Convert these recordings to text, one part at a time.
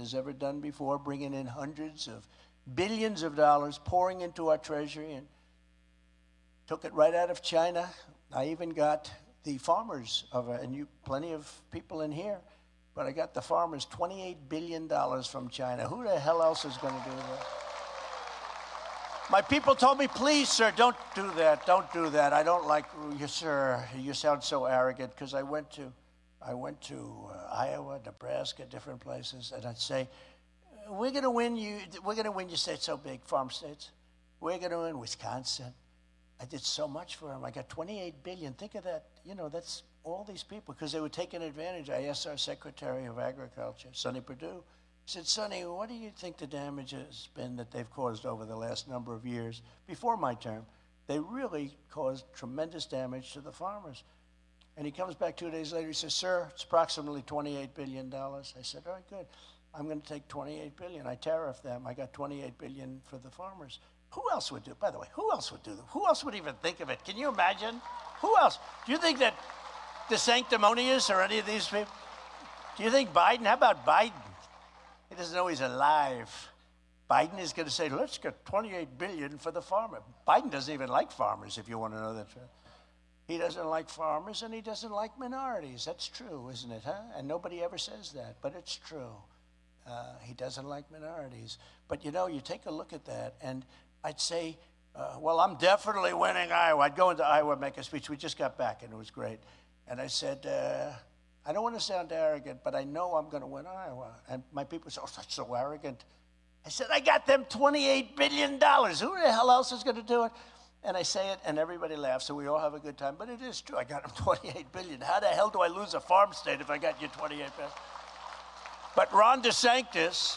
has ever done before, bringing in hundreds of billions of dollars, pouring into our treasury, and took it right out of China. I even got the farmers and plenty of people in here, but I got the farmers $28 billion from China. Who the hell else is going to do that? My people told me, please, sir, don't do that. Don't do that. I don't like you, sir. You sound so arrogant. Because I went to Iowa, Nebraska, different places, and I'd say, we're going to win you. We're going to win your state so big, farm states. We're going to win Wisconsin. I did so much for them. I got $28 billion. Think of that. You know, that's all these people, because they were taking advantage. I asked our Secretary of Agriculture, Sonny Perdue. I said, Sonny, what do you think the damage has been that they've caused over the last number of years before my term? They really caused tremendous damage to the farmers. And he comes back 2 days later. He says, sir, it's approximately $28 billion. I said, all right, good. I'm going to take $28 billion. I tariffed them. I got $28 billion for the farmers. Who else would do it? By the way, who else would do that? Who else would even think of it? Can you imagine? Who else? Do you think that DeSantis or any of these people? Do you think Biden? How about Biden? He doesn't know he's alive. Biden is going to say, let's get $28 billion for the farmer. Biden doesn't even like farmers, if you want to know that. He doesn't like farmers, and he doesn't like minorities. That's true, isn't it, huh? And nobody ever says that, but it's true. He doesn't like minorities. But, you know, you take a look at that, and I'd say, well, I'm definitely winning Iowa. I'd go into Iowa, make a speech. We just got back, and it was great. And I said, I don't want to sound arrogant, but I know I'm going to win Iowa. And my people said, oh, that's so arrogant. I said, I got them $28 billion. Who the hell else is going to do it? And I say it, and everybody laughs, so we all have a good time. But it is true. I got them $28 billion. How the hell do I lose a farm state if I got you $28 billion? But Ron DeSantis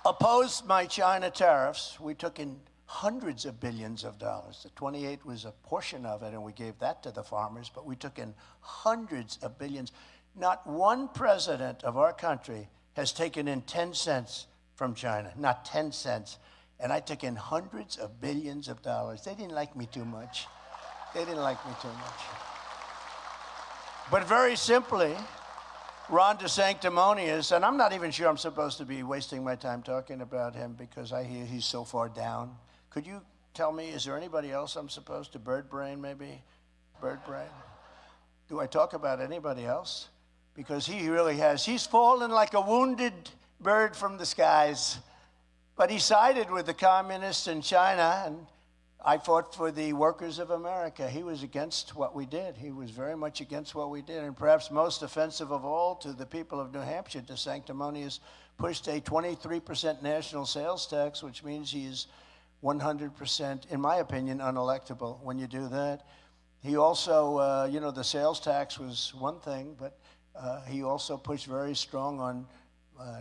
opposed my China tariffs. We took in hundreds of billions of dollars. The 28 was a portion of it, and we gave that to the farmers, but we took in hundreds of billions. Not one president of our country has taken in 10 cents from China, not 10 cents. And I took in hundreds of billions of dollars. They didn't like me too much. They didn't like me too much. But very simply, Ron DeSanctimonious, and I'm not even sure I'm supposed to be wasting my time talking about him because I hear he's so far down. Could you tell me, is there anybody else I'm supposed to? Bird brain, maybe? Bird brain? Do I talk about anybody else? Because he really has. He's fallen like a wounded bird from the skies. But he sided with the communists in China, and I fought for the workers of America. He was against what we did. He was very much against what we did. And perhaps most offensive of all to the people of New Hampshire, DeSanctimonious pushed a 23% national sales tax, which means he's 100%, in my opinion, unelectable when you do that. He also, you know, the sales tax was one thing, but he also pushed very strong on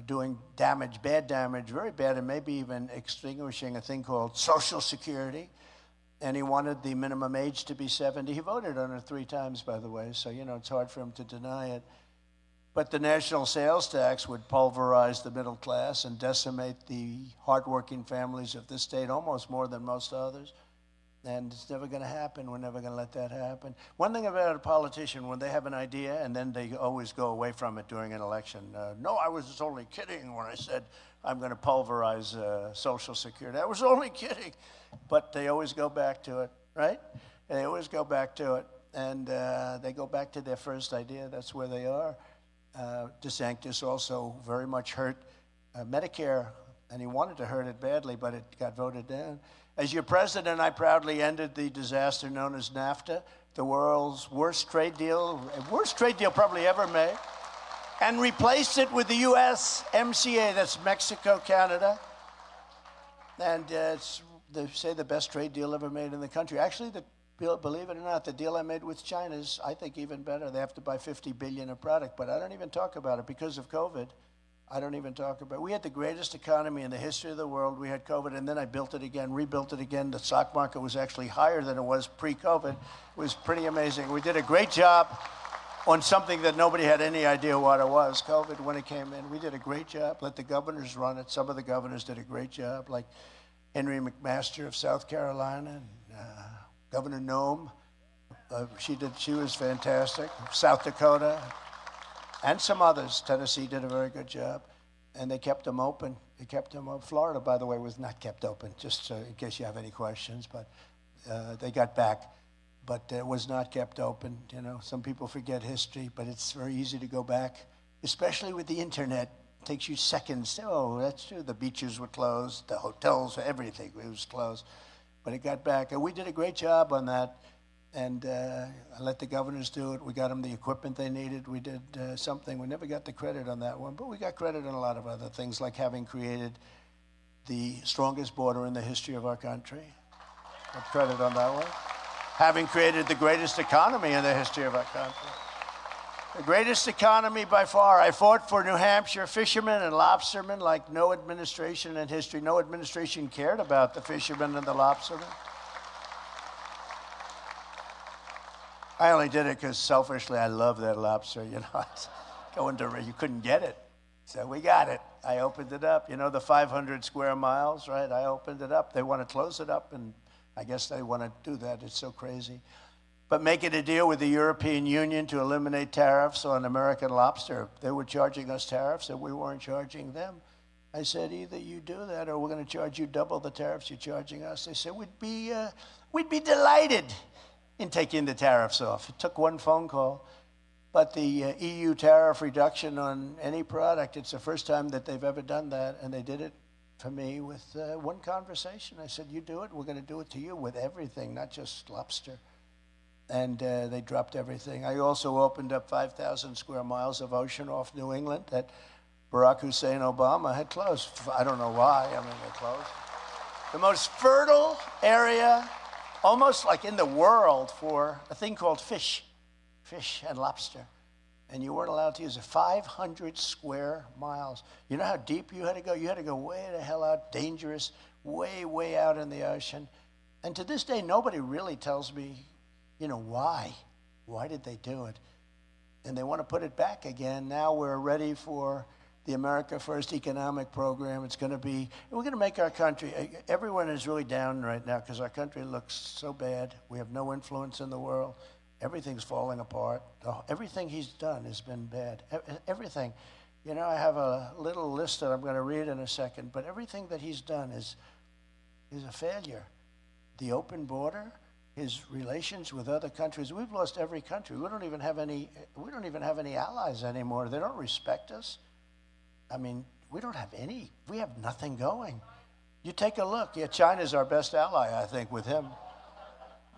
doing damage, bad damage, very bad, and maybe even extinguishing a thing called Social Security. And he wanted the minimum age to be 70. He voted on it 3 times, by the way, so, you know, it's hard for him to deny it. But the national sales tax would pulverize the middle class and decimate the hardworking families of this state almost more than most others. And it's never going to happen. We're never going to let that happen. One thing about a politician, when they have an idea and then they always go away from it during an election. No, I was only kidding when I said I'm going to pulverize Social Security. I was only kidding. But they always go back to it, right? They always go back to it. And they go back to their first idea. That's where they are. DeSantis also very much hurt Medicare, and he wanted to hurt it badly, but it got voted down. As your president, I proudly ended the disaster known as NAFTA, the world's worst trade deal probably ever made, and replaced it with the USMCA, that's Mexico, Canada. And it's, they say, the best trade deal ever made in the country. Actually, believe it or not, the deal I made with China is, I think, even better. They have to buy $50 billion of product, but I don't even talk about it because of COVID. I don't even talk about it. We had the greatest economy in the history of the world. We had COVID, and then I built it again, rebuilt it again. The stock market was actually higher than it was pre-COVID. It was pretty amazing. We did a great job on something that nobody had any idea what it was, COVID, when it came in. We did a great job. Let the governors run it. Some of the governors did a great job, like Henry McMaster of South Carolina, and Governor Nome. She was fantastic. South Dakota. And some others. Tennessee did a very good job. and they kept them open. They kept them open. Florida, by the way, was not kept open, just so, in case you have any questions, but they got back. But it was not kept open. You know, some people forget history, but it's very easy to go back, especially with the internet. It takes you seconds. Oh, that's true. The beaches were closed, the hotels, everything was closed. But it got back, and we did a great job on that. And I let the governors do it. We got them the equipment they needed. We did something. We never got the credit on that one, but we got credit on a lot of other things, like having created the strongest border in the history of our country. Got credit on that one. Having created the greatest economy in the history of our country. The greatest economy by far. I fought for New Hampshire fishermen and lobstermen like no administration in history. No administration cared about the fishermen and the lobstermen. I only did it because selfishly I love that lobster, you know. Going to, you couldn't get it. So we got it. I opened it up. You know, the 500 square miles, right? I opened it up. They want to close it up, and I guess they want to do that. It's so crazy. But making a deal with the European Union to eliminate tariffs on American lobster. They were charging us tariffs and we weren't charging them. I said, either you do that or we're going to charge you double the tariffs you're charging us. They said, we'd be delighted in taking the tariffs off. It took one phone call. But the EU tariff reduction on any product, it's the first time that they've ever done that, and they did it for me with one conversation. I said, you do it, we're going to do it to you with everything, not just lobster. And they dropped everything. I also opened up 5,000 square miles of ocean off New England that Barack Hussein Obama had closed. I don't know why, I mean, they closed. The most fertile area, almost like in the world, for a thing called fish and lobster. And you weren't allowed to use it. 500 square miles. You know how deep you had to go? You had to go way the hell out, dangerous, way, way out in the ocean. And to this day, nobody really tells me, you know, why? Why did they do it? And they want to put it back again. Now we're ready for the America First economic program. It's going to be, we're going to make our country, everyone is really down right now because our country looks so bad. We have no influence in the world. Everything's falling apart. Everything he's done has been bad. Everything. You know, I have a little list that I'm going to read in a second, but everything that he's done is a failure. The open border, his relations with other countries. We've lost every country. We don't even have any allies anymore. They don't respect us. I mean, we don't have any. We have nothing going. You take a look. Yeah, China's our best ally, I think, with him.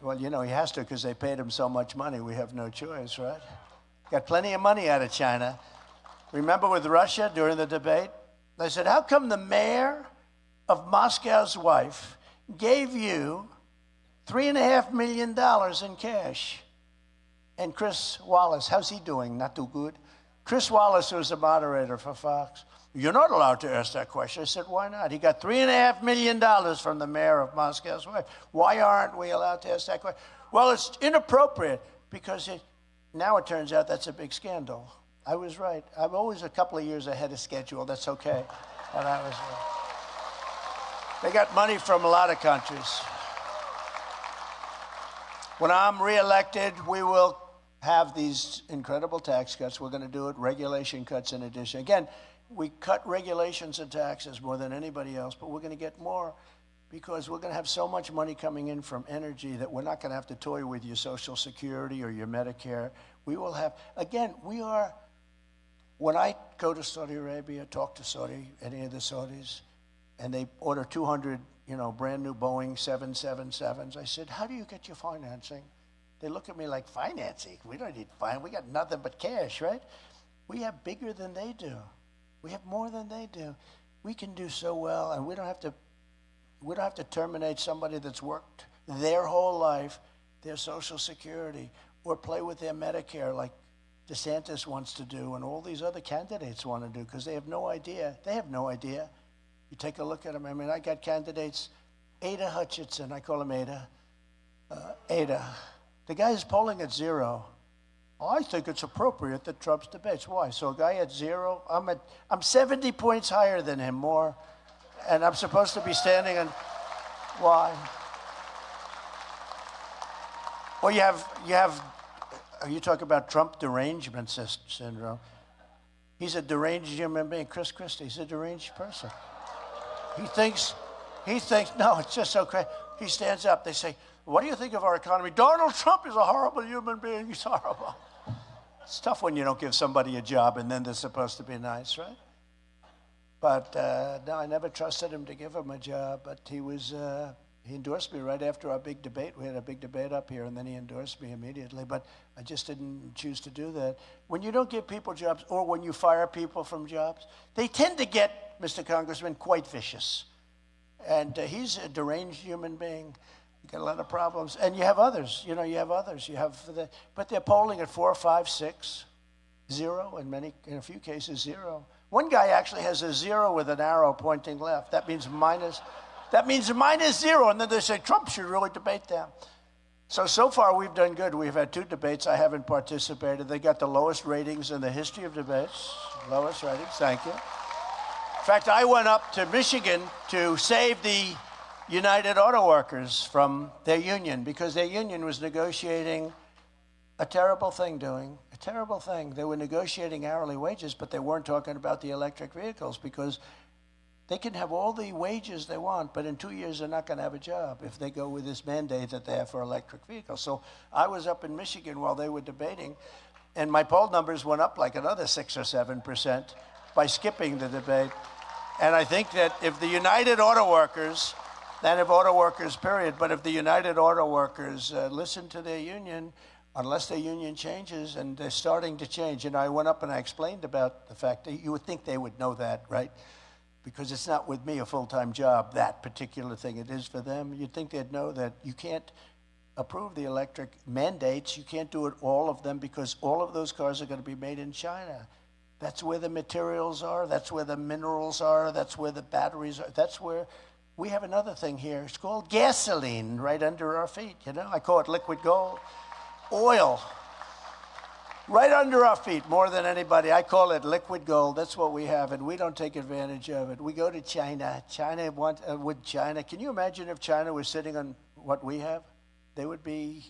Well, you know, he has to because they paid him so much money. We have no choice, right? Got plenty of money out of China. Remember with Russia during the debate? They said, how come the mayor of Moscow's wife gave you $3.5 million in cash? And Chris Wallace, how's he doing? Not too good. Chris Wallace was the moderator for Fox. You're not allowed to ask that question. I said, why not? He got $3.5 million from the mayor of Moscow's wife. Why aren't we allowed to ask that question? Well, it's inappropriate because now it turns out that's a big scandal. I was right. I'm always a couple of years ahead of schedule. That's okay. And I was right. They got money from a lot of countries. When I'm reelected, we will have these incredible tax cuts. We're going to do it, regulation cuts in addition. Again, we cut regulations and taxes more than anybody else, but we're going to get more because we're going to have so much money coming in from energy that we're not going to have to toy with your Social Security or your Medicare. We will have, again, when I go to Saudi Arabia, talk to any of the Saudis, and they order 200, brand new Boeing 777s, I said, how do you get your financing? They look at me like, financing? We don't need finance. We got nothing but cash, right? We have bigger than they do. We have more than they do. We can do so well, and we don't have to terminate somebody that's worked their whole life, their Social Security, or play with their Medicare like DeSantis wants to do and all these other candidates want to do because they have no idea. They have no idea. You take a look at them. I mean, I got candidates, Ada Hutchinson, I call him Ada. Ada. The guy is polling at 0. I think it's appropriate that Trump's debates. Why? So a guy at 0, I'm 70 points higher than him, more, and I'm supposed to be standing on. Why? Well, you talk about Trump derangement syndrome. He's a deranged human being. Chris Christie's a deranged person. He thinks, no, it's just so crazy. He stands up. They say, what do you think of our economy? Donald Trump is a horrible human being. He's horrible. It's tough when you don't give somebody a job and then they're supposed to be nice, right? But no, I never trusted him to give him a job. But he endorsed me right after our big debate. We had a big debate up here, and then he endorsed me immediately. But I just didn't choose to do that. When you don't give people jobs, or when you fire people from jobs, they tend to get, Mr. Congressman, quite vicious. And he's a deranged human being. You got a lot of problems. And you have others. You have others. But they're polling at 4, 5, 6, 0, in a few cases, 0. One guy actually has a 0 with an arrow pointing left. That means minus 0. And then they say, Trump should really debate them. So far we've done good. We've had 2 debates. I haven't participated. They got the lowest ratings in the history of debates. Lowest ratings. Thank you. In fact, I went up to Michigan to save the United Auto Workers from their union because their union was negotiating a terrible thing a terrible thing. They were negotiating hourly wages, but they weren't talking about the electric vehicles because they can have all the wages they want, but in 2 years they're not going to have a job if they go with this mandate that they have for electric vehicles. So I was up in Michigan while they were debating, and my poll numbers went up like another 6 or 7% by skipping the debate. And I think that if the United Auto Workers, and if auto workers, period, but if the United Auto Workers listen to their union, unless their union changes, and they're starting to change. I went up and I explained about the fact that you would think they would know that, right? Because it's not with me a full-time job, that particular thing. It is for them. You'd think they'd know that you can't approve the electric mandates. You can't do it, all of them, because all of those cars are going to be made in China. That's where the materials are. That's where the minerals are. That's where the batteries are. That's where we have another thing here. It's called gasoline right under our feet. I call it liquid gold. Oil right under our feet more than anybody. I call it liquid gold. That's what we have, and we don't take advantage of it. We go to China. Can you imagine if China was sitting on what we have? They would be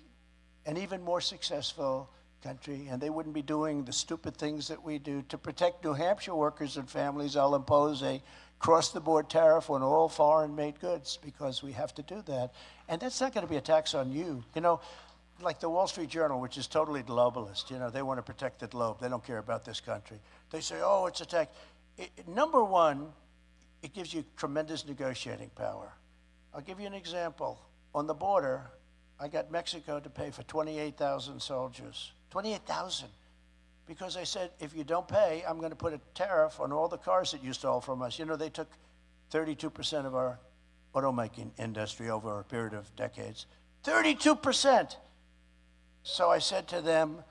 an even more successful country, and they wouldn't be doing the stupid things that we do. To protect New Hampshire workers and families, I'll impose a cross-the-board tariff on all foreign-made goods because we have to do that. And that's not going to be a tax on you. Like the Wall Street Journal, which is totally globalist, they want to protect the globe. They don't care about this country. They say, oh, it's a tax. Number one, it gives you tremendous negotiating power. I'll give you an example. On the border, I got Mexico to pay for 28,000 soldiers. 28,000. Because I said, if you don't pay, I'm going to put a tariff on all the cars that you stole from us. They took 32% of our automaking industry over a period of decades. 32%. So I said to them,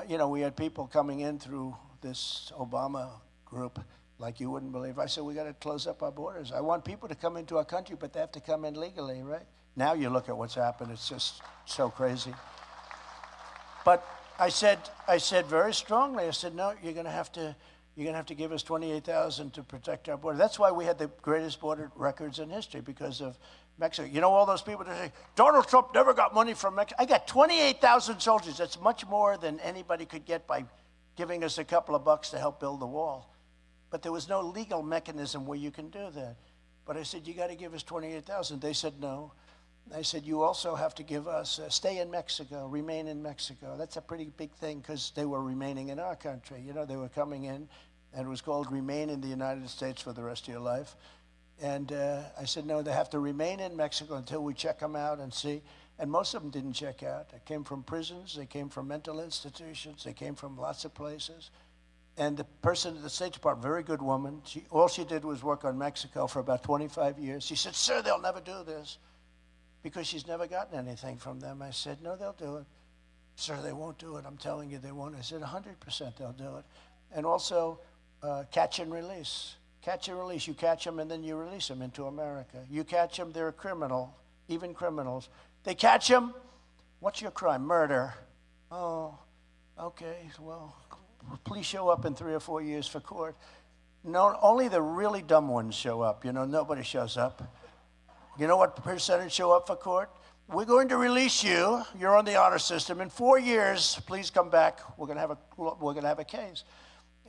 we had people coming in through this Obama group like you wouldn't believe. I said, we got to close up our borders. I want people to come into our country, but they have to come in legally, right? Now you look at what's happened. It's just so crazy. But I said very strongly, I said, no, you're going to have to give us 28,000 to protect our border. That's why we had the greatest border records in history, because of Mexico. All those people that say, Donald Trump never got money from Mexico. I got 28,000 soldiers. That's much more than anybody could get by giving us a couple of bucks to help build the wall. But there was no legal mechanism where you can do that. But I said, you got to give us 28,000. They said no. I said, you also have to give us, stay in Mexico, remain in Mexico. That's a pretty big thing because they were remaining in our country. They were coming in, and it was called remain in the United States for the rest of your life. And I said, no, they have to remain in Mexico until we check them out and see. And most of them didn't check out. They came from prisons. They came from mental institutions. They came from lots of places. And the person at the State Department, very good woman, all she did was work on Mexico for about 25 years. She said, sir, they'll never do this, because she's never gotten anything from them. I said, no, they'll do it. Sir, they won't do it. I'm telling you, they won't. I said, 100% they'll do it. And also, catch and release. Catch and release. You catch them and then you release them into America. You catch them, they're a criminal, even criminals. They catch them, what's your crime? Murder. Oh, okay, well, please show up in 3 or 4 years for court. No, only the really dumb ones show up. Nobody shows up. You know what percentage show up for court? We're going to release you. You're on the honor system. In 4 years, please come back. We're going to have a case.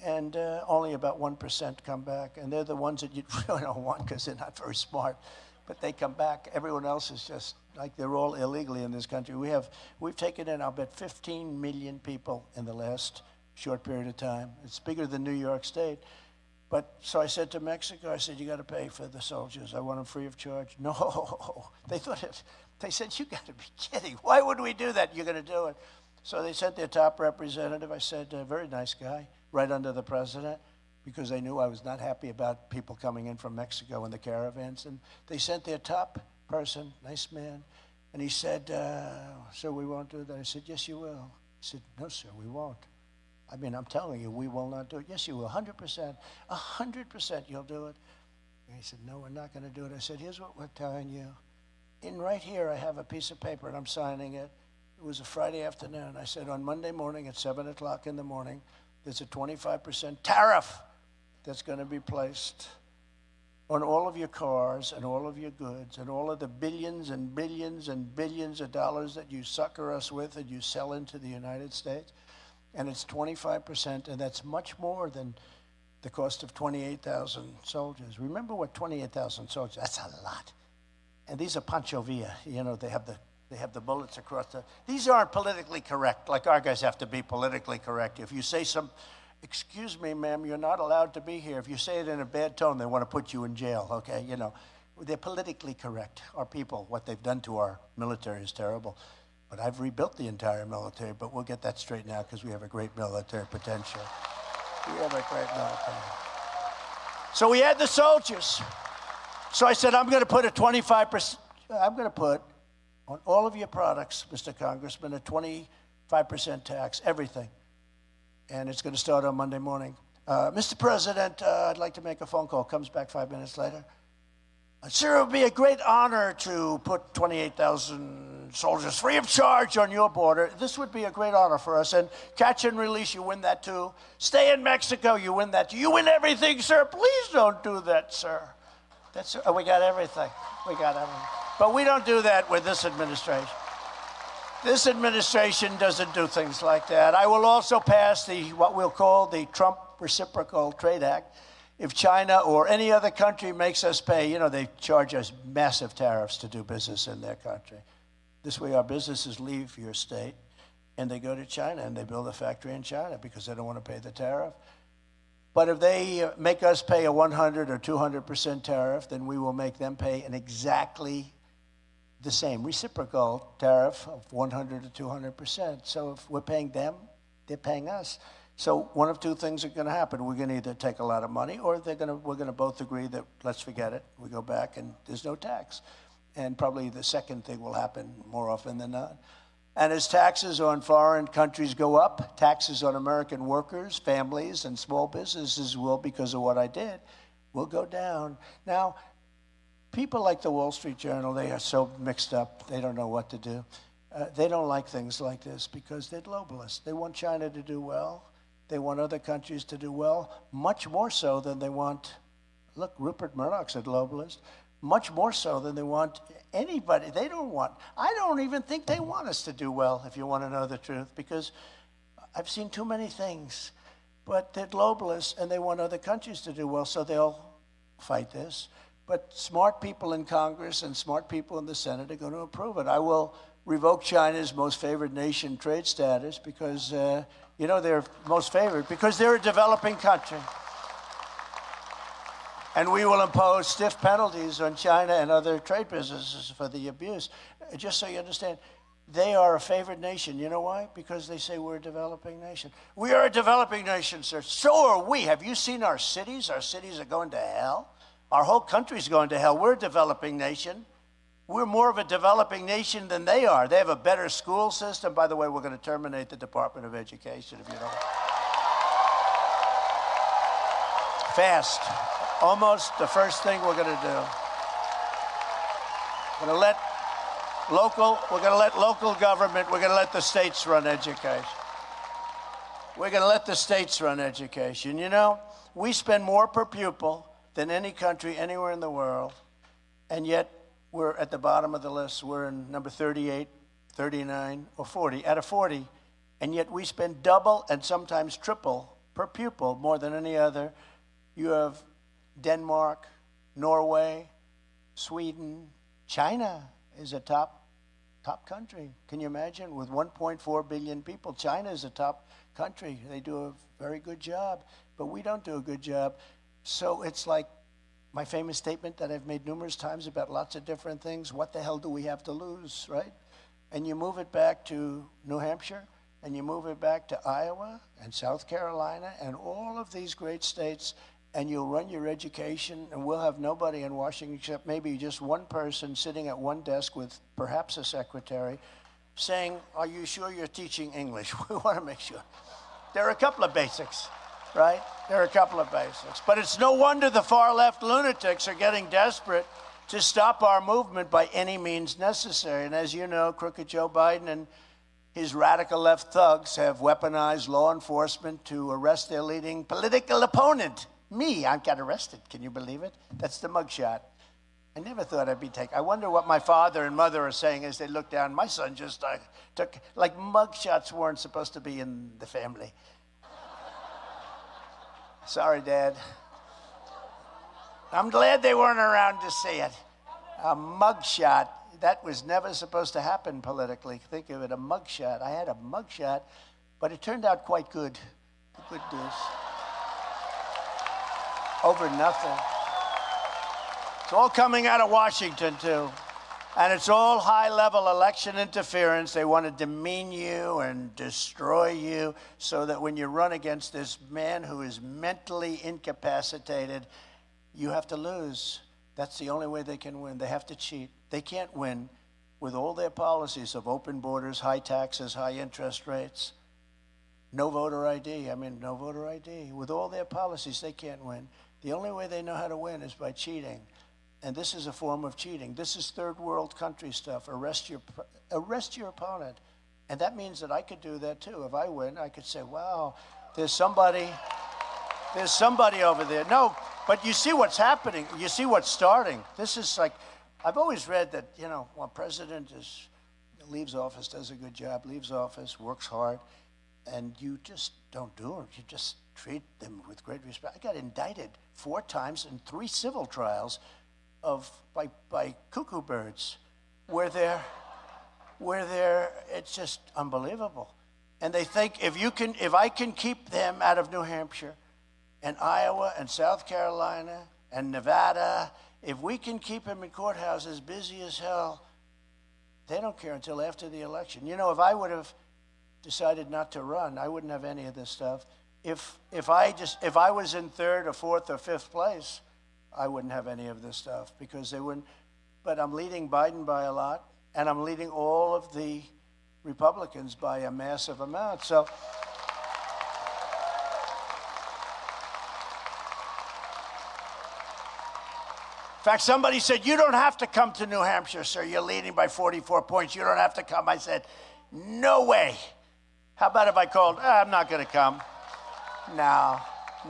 and only about 1% come back. And they're the ones that you really don't want because they're not very smart. But they come back. Everyone else is just like they're all illegally in this country. We've taken in, I'll bet, 15 million people in the last short period of time. It's bigger than New York State. But so I said to Mexico, I said, you got to pay for the soldiers. I want them free of charge. No, they said, you got to be kidding. Why would we do that? You're going to do it. So they sent their top representative. I said, very nice guy, right under the president, because they knew I was not happy about people coming in from Mexico in the caravans. And they sent their top person, nice man. And he said, sir, we won't do that. I said, yes, you will. He said, no, sir, we won't. I mean, I'm telling you, we will not do it. Yes, you will, 100%. 100% you'll do it. And he said, no, we're not going to do it. I said, here's what we're telling you. In right here, I have a piece of paper, and I'm signing it. It was a Friday afternoon. I said, on Monday morning at 7 o'clock in the morning, there's a 25% tariff that's going to be placed on all of your cars and all of your goods and all of the billions and billions and billions of dollars that you sucker us with and you sell into the United States. And it's 25%, and that's much more than the cost of 28,000 soldiers. Remember what 28,000 soldiers, that's a lot. And these are Pancho Villa, you know, they have the bullets across the, these aren't politically correct, like our guys have to be politically correct. If you say excuse me, ma'am, you're not allowed to be here. If you say it in a bad tone, they want to put you in jail, okay? You know, they're politically correct. Our people, what they've done to our military is terrible. But I've rebuilt the entire military, but we'll get that straightened out because we have a great military potential. We have a great military. So we had the soldiers. So I said, I'm going to put a 25%, I'm going to put on all of your products, Mr. Congressman, a 25% tax, everything. And it's going to start on Monday morning. Mr. President, I'd like to make a phone call. Comes back 5 minutes later. Sir, it would be a great honor to put 28,000 soldiers free of charge on your border. This would be a great honor for us. And catch and release, you win that too. Stay in Mexico, you win that too. You win everything, sir. Please don't do that, sir. We got everything. We got everything. But we don't do that with this administration. This administration doesn't do things like that. I will also pass what we'll call the Trump Reciprocal Trade Act. If China or any other country makes us pay, you know, they charge us massive tariffs to do business in their country. This way our businesses leave your state and they go to China and they build a factory in China because they don't want to pay the tariff. But if they make us pay a 100 or 200% tariff, then we will make them pay an exactly the same reciprocal tariff of 100 to 200%. So if we're paying them, they're paying us. So one of two things are going to happen. We're going to either take a lot of money or we're going to both agree that let's forget it. We go back and there's no tax. And probably the second thing will happen more often than not. And as taxes on foreign countries go up, taxes on American workers, families, and small businesses will, because of what I did, will go down. Now, people like the Wall Street Journal, they are so mixed up. They don't know what to do. They don't like things like this because they're globalists. They want China to do well. They want other countries to do well, much more so than they want, look, Rupert Murdoch's a globalist, much more so than they want anybody. They don't want, I don't even think they want us to do well, if you want to know the truth, because I've seen too many things. But they're globalists and they want other countries to do well, so they'll fight this. But smart people in Congress and smart people in the Senate are going to approve it. I will revoke China's most favored nation trade status because, you know, they're most favored because they're a developing country. And we will impose stiff penalties on China and other trade businesses for the abuse. Just so you understand, they are a favored nation. You know why? Because they say we're a developing nation. We are a developing nation, sir. So are we. Have you seen our cities? Our cities are going to hell. Our whole country's going to hell. We're a developing nation. We're more of a developing nation than they are. They have a better school system. By the way, we're going to terminate the Department of Education, if you don't. Fast. Almost the first thing we're going to do. We're going to let local government, we're going to let the states run education. We're going to let the states run education. You know, we spend more per pupil than any country anywhere in the world, and yet we're at the bottom of the list. We're in number 38, 39, or 40, out of 40, and yet we spend double and sometimes triple per pupil, more than any other. You have Denmark, Norway, Sweden. China is a top country. Can you imagine? With 1.4 billion people, China is a top country. They do a very good job, but we don't do a good job. So it's like my famous statement that I've made numerous times about lots of different things. What the hell do we have to lose, right? And you move it back to New Hampshire, and you move it back to Iowa and South Carolina and all of these great states, and you'll run your education, and we'll have nobody in Washington except maybe just one person sitting at one desk with perhaps a secretary saying, are you sure you're teaching English? We want to make sure. There are a couple of basics, right? There are a couple of basics. But it's no wonder the far-left lunatics are getting desperate to stop our movement by any means necessary. And as you know, crooked Joe Biden and his radical left thugs have weaponized law enforcement to arrest their leading political opponent. Me, I got arrested. Can you believe it? That's the mugshot. I never thought I'd be taken. I wonder what my father and mother are saying as they look down. My son just took, like mugshots weren't supposed to be in the family. Sorry, Dad. I'm glad they weren't around to see it. A mugshot, that was never supposed to happen politically. Think of it, a mugshot. I had a mugshot, but it turned out quite good. Good news. Over nothing. It's all coming out of Washington, too. And it's all high-level election interference. They want to demean you and destroy you so that when you run against this man who is mentally incapacitated, you have to lose. That's the only way they can win. They have to cheat. They can't win with all their policies of open borders, high taxes, high interest rates, no voter ID. No voter ID. With all their policies, they can't win. The only way they know how to win is by cheating. And this is a form of cheating. This is third world country stuff. Arrest your opponent. And that means that I could do that too. If I win, I could say, wow, there's somebody over there. No, but you see what's happening. You see what's starting. This is like, I've always read that, when president leaves office, does a good job, leaves office, works hard, and you just don't do it. You just treat them with great respect. I got indicted 4 times in 3 civil trials by cuckoo birds, where they're it's just unbelievable. And they think if I can keep them out of New Hampshire and Iowa and South Carolina and Nevada, if we can keep them in courthouses busy as hell, they don't care until after the election. If I would have decided not to run, I wouldn't have any of this stuff. If I was in 3rd or 4th or 5th place, I wouldn't have any of this stuff because they wouldn't. But I'm leading Biden by a lot, and I'm leading all of the Republicans by a massive amount. So in fact, somebody said, you don't have to come to New Hampshire, sir. You're leading by 44 points. You don't have to come. I said, no way. How about if I called, I'm not going to come. No.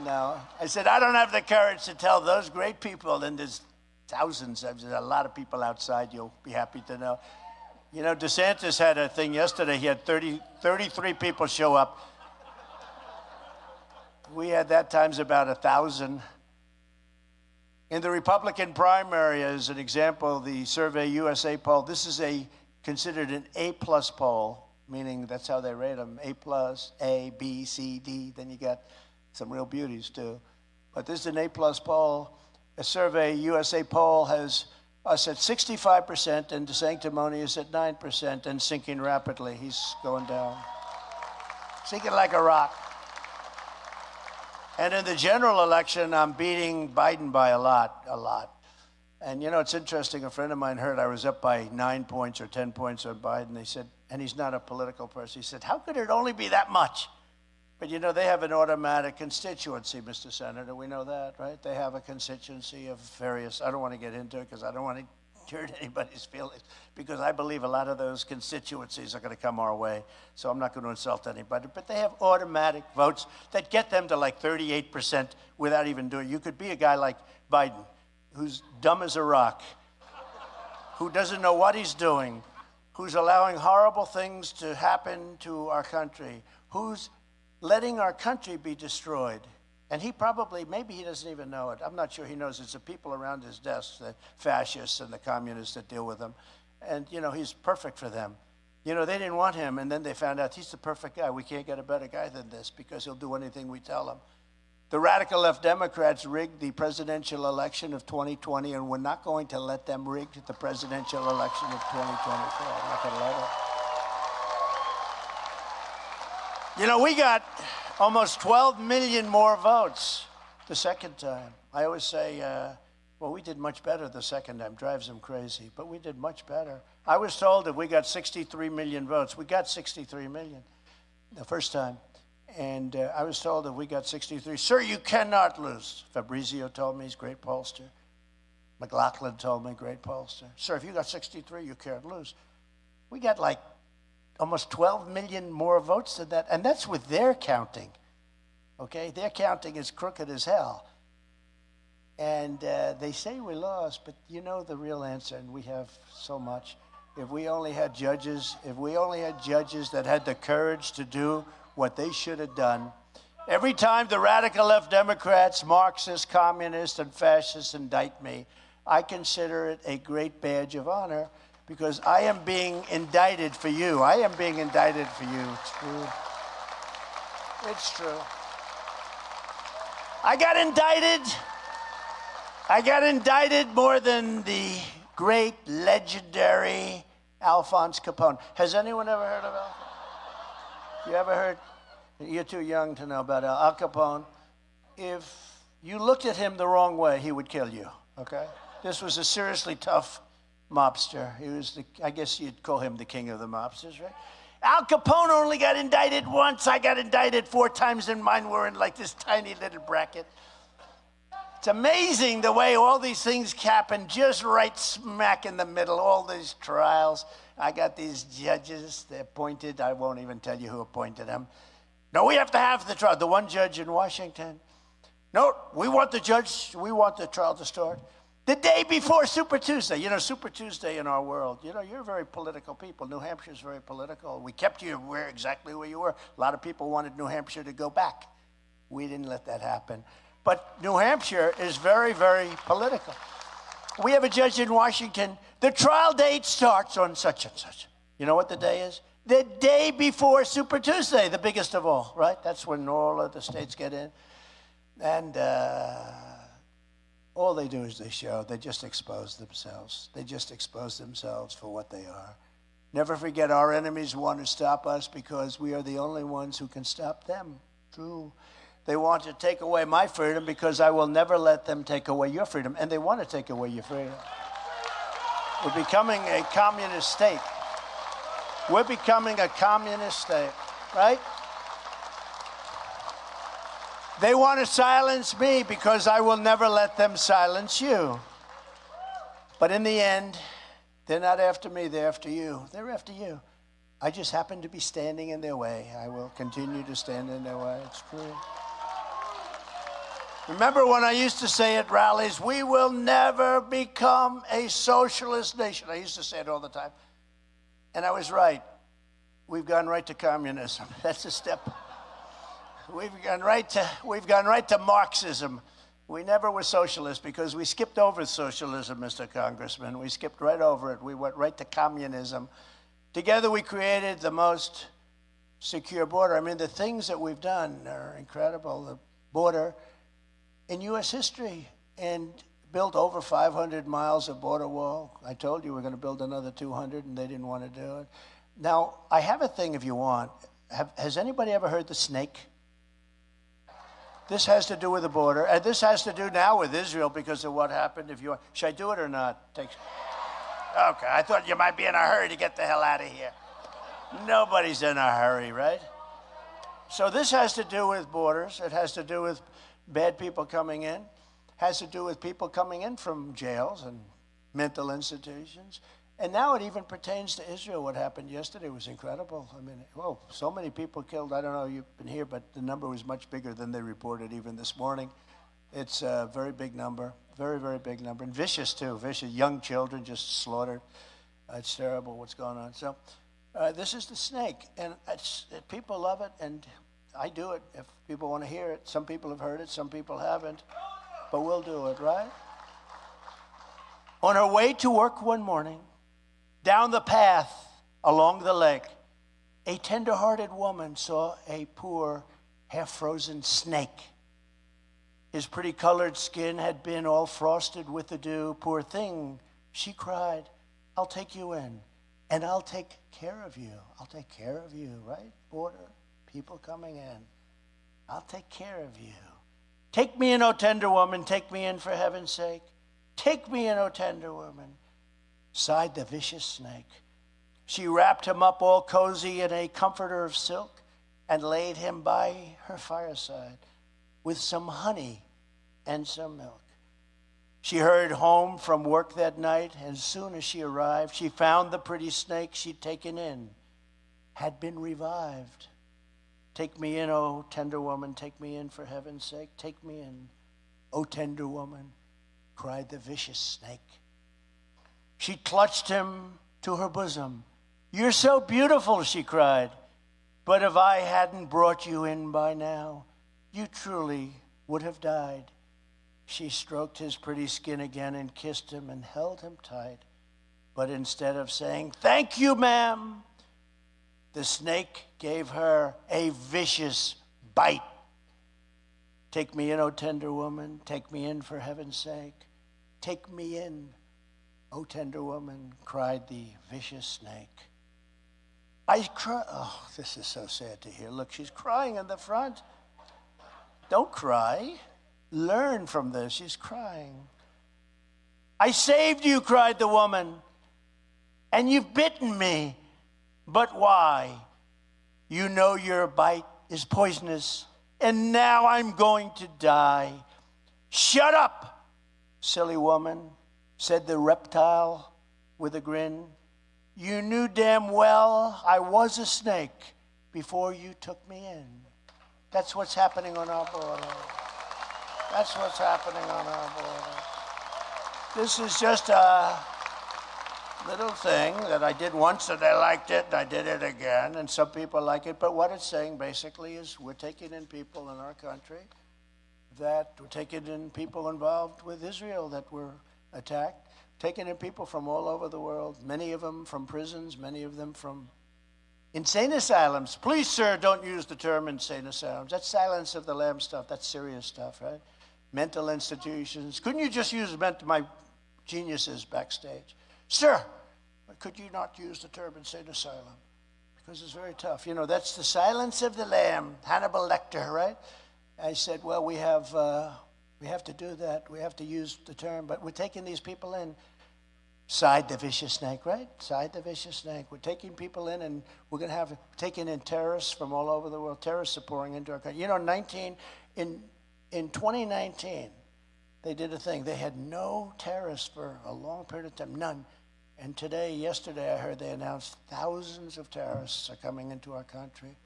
I said, I don't have the courage to tell those great people, and there's thousands, there's a lot of people outside, you'll be happy to know. DeSantis had a thing yesterday. He had 33 people show up. We had that times about 1,000. In the Republican primary, as an example, the Survey USA poll, this is considered an A-plus poll, meaning that's how they rate them, A+, A, B, C, D. Then you got some real beauties, too. But this is an A-plus poll. A Survey USA poll has us at 65% and DeSanctimonious at 9% and sinking rapidly. He's going down. Sinking like a rock. And in the general election, I'm beating Biden by a lot. And it's interesting, a friend of mine heard I was up by 9 points or 10 points on Biden. They said, and he's not a political person, he said, how could it only be that much? But they have an automatic constituency, Mr. Senator. We know that, right? They have a constituency of various, I don't want to get into it because I don't want to hurt anybody's feelings, because I believe a lot of those constituencies are going to come our way. So I'm not going to insult anybody. But they have automatic votes that get them to like 38% without even doing it. You could be a guy like Biden, who's dumb as a rock, who doesn't know what he's doing, who's allowing horrible things to happen to our country, who's letting our country be destroyed. And he probably, maybe he doesn't even know it. I'm not sure he knows. It's the people around his desk, the fascists and the communists that deal with him. And, you know, he's perfect for them. You know, they didn't want him, and then they found out he's the perfect guy. We can't get a better guy than this because he'll do anything we tell him. The radical left Democrats rigged the presidential election of 2020, and we're not going to let them rig the presidential election of 2024. I'm not going to let it. You know, we got almost 12 million more votes the second time. I always say, well, we did much better the second time. Drives them crazy, but we did much better. I was told that we got 63 million votes. We got 63 million the first time. And I was told that we got 63. Sir, you cannot lose. Fabrizio told me, he's a great pollster. McLaughlin told me, great pollster. Sir, if you got 63, you can't lose. We got like almost 12 million more votes than that. And that's with their counting. Okay? Their counting is crooked as hell. And they say we lost, but you know the real answer, and we have so much. If we only had judges that had the courage to do what they should have done. Every time the radical left Democrats, Marxists, communists, and fascists indict me, I consider it a great badge of honor because I am being indicted for you. I am being indicted for you. It's true. It's true. I got indicted more than the great, legendary Alphonse Capone. Has anyone ever heard of Alphonse? You ever heard? You're too young to know about Al Capone. If you looked at him the wrong way, he would kill you, okay? This was a seriously tough mobster. He was, I guess you'd call him the king of the mobsters, right? Al Capone only got indicted once. I got indicted 4 times, and mine were in like this tiny little bracket. It's amazing the way all these things happen just right smack in the middle, all these trials. I got these judges, they're appointed. I won't even tell you who appointed them. No, we have to have the trial. The one judge in Washington. No, we want the trial to start the day before Super Tuesday. You know, Super Tuesday in our world, you know, you're very political people. New Hampshire's very political. We kept you exactly where you were. A lot of people wanted New Hampshire to go back. We didn't let that happen. But New Hampshire is very, very political. We have a judge in Washington. The trial date starts on such and such. You know what the day is? The day before Super Tuesday, the biggest of all, right? That's when all of the states get in. And all they do is they just expose themselves. They just expose themselves for what they are. Never forget, our enemies want to stop us because we are the only ones who can stop them. True. They want to take away my freedom because I will never let them take away your freedom. And they want to take away your freedom. We're becoming a communist state. We're becoming a communist state, right? They want to silence me because I will never let them silence you. But in the end, they're not after me, they're after you. They're after you. I just happen to be standing in their way. I will continue to stand in their way. It's true. Remember when I used to say at rallies, we will never become a socialist nation. I used to say it all the time. And I was right. We've gone right to communism. That's a step. We've gone right to Marxism. We never were socialists because we skipped over socialism, Mr. Congressman. We skipped right over it. We went right to communism. Together we created the most secure border. I mean, the things that we've done are incredible. The border in U.S. history, and built over 500 miles of border wall. I told you we're going to build another 200, and they didn't want to do it. Now, I have a thing if you want. Has anybody ever heard the snake? This has to do with the border, and this has to do now with Israel because of what happened. If you want. Should I do it or not? Okay, I thought you might be in a hurry to get the hell out of here. Nobody's in a hurry, right? So this has to do with borders. It has to do with bad people coming in. Has to do with people coming in from jails and mental institutions. And now it even pertains to Israel. What happened yesterday was incredible. I mean, whoa, so many people killed. I don't know if you've been here, but the number was much bigger than they reported even this morning. It's a very big number, very, very big number. And vicious, too. Vicious, young children just slaughtered. It's terrible what's going on. So this is the snake. And people love it. And I do it if people want to hear it. Some people have heard it, some people haven't. But we'll do it, right? On her way to work one morning, down the path along the lake, a tender-hearted woman saw a poor, half-frozen snake. His pretty colored skin had been all frosted with the dew. Poor thing, she cried, I'll take you in, and I'll take care of you. I'll take care of you, right? Border people coming in. I'll take care of you. Take me in, O tender woman, take me in for heaven's sake. Take me in, O tender woman, sighed the vicious snake. She wrapped him up all cozy in a comforter of silk and laid him by her fireside with some honey and some milk. She hurried home from work that night, and as soon as she arrived, she found the pretty snake she'd taken in had been revived. Take me in, O tender woman, take me in for heaven's sake. Take me in, O tender woman, cried the vicious snake. She clutched him to her bosom. You're so beautiful, she cried, but if I hadn't brought you in by now, you truly would have died. She stroked his pretty skin again and kissed him and held him tight. But instead of saying, thank you, ma'am, the snake gave her a vicious bite. Take me in, O tender woman, take me in for heaven's sake. Take me in, O tender woman, cried the vicious snake. Oh, this is so sad to hear. Look, she's crying in the front. Don't cry. Learn from this. She's crying. I saved you, cried the woman, and you've bitten me. But why? You know your bite is poisonous, and now I'm going to die. Shut up, silly woman, said the reptile with a grin. You knew damn well I was a snake before you took me in. That's what's happening on our border. That's what's happening on our border. This is just a little thing that I did once and I liked it, and I did it again, and some people like it. But what it's saying basically is we're taking in people in our country, that we're taking in people involved with Israel that were attacked, taking in people from all over the world, many of them from prisons, many of them from insane asylums. Please, sir, don't use the term insane asylums. That's Silence of the Lambs stuff. That's serious stuff, right? Mental institutions. Couldn't you just use my geniuses backstage? Sir, could you not use the term insane asylum? Because it's very tough. You know, that's the Silence of the Lamb, Hannibal Lecter, right? I said, well, we have to do that. We have to use the term, but we're taking these people in. Sighed the vicious snake, right? Sighed the vicious snake. We're taking people in, and we're going to have taking in terrorists from all over the world. Terrorists are pouring into our country. You know, in 2019, they did a thing. They had no terrorists for a long period of time, none. And yesterday, I heard they announced thousands of terrorists are coming into our country.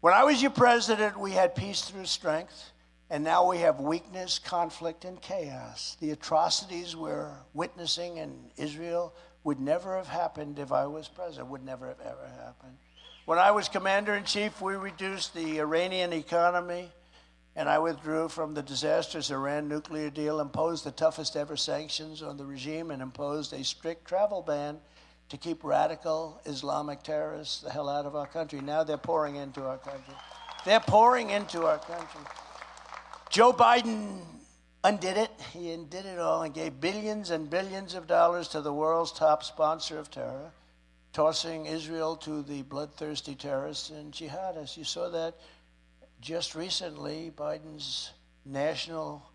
When I was your president, we had peace through strength. And now we have weakness, conflict, and chaos. The atrocities we're witnessing in Israel would never have happened if I was president. Would never have ever happened. When I was commander-in-chief, we reduced the Iranian economy, and I withdrew from the disastrous Iran nuclear deal, imposed the toughest ever sanctions on the regime, and imposed a strict travel ban to keep radical Islamic terrorists the hell out of our country. Now they're pouring into our country. They're pouring into our country. Joe Biden undid it. He undid it all and gave billions and billions of dollars to the world's top sponsor of terror, tossing Israel to the bloodthirsty terrorists and jihadists. You saw that just recently. Biden's national